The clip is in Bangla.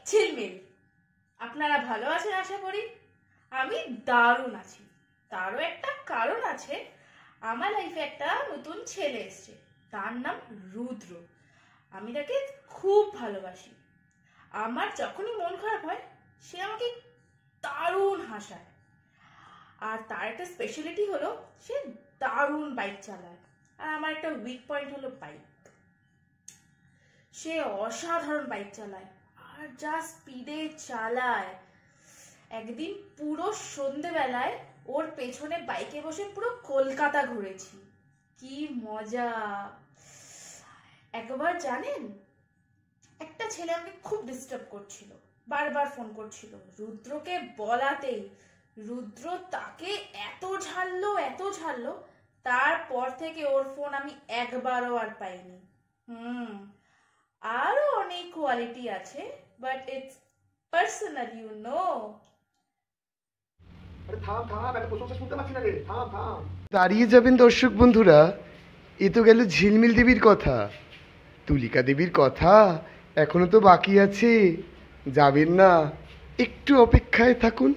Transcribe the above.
ঝিলমিল, আপনারা ভালো আছেন আশা করি। আমি দারুণ আছি। তারও একটা কারণ আছে। আমার লাইফে একটা নতুন ছেলে এসছে, তার নাম রুদ্র। আমি তাকে খুব ভালোবাসি। আমার যখনই মন খারাপ হয় সে আমাকে দারুণ হাসায়। আর তার একটা স্পেশালিটি হলো সে দারুণ বাইক চালায়। আর আমার একটা উইক পয়েন্ট হলো বাইক। সে অসাধারণ বাইক চালায় আর যা স্পিডে চালায়। একদিন পুরো সন্ধেবেলায় ওর পেছনে বাইকে বসে পুরো কলকাতা ঘুরেছি। কি মজা! একবার জানেন, একটা ছেলে আমাকে খুব ডিস্টার্ব করছিল, বারবার ফোন করছিল। রুদ্রকে বলাতেই রুদ্র তাকে এত ঝাড়লো, তারপর থেকে ওর ফোন আমি একবারও আর পাইনি। আরো অনেক কোয়ালিটি আছে, but it's personal, you know. দাঁড়িয়ে যাবেন দর্শক বন্ধুরা, এ তো গেল ঝিলমিল দেবীর কথা। তুলিকা দেবীর কথা এখনো তো বাকি আছে, যাবেন না, একটু অপেক্ষায় থাকুন।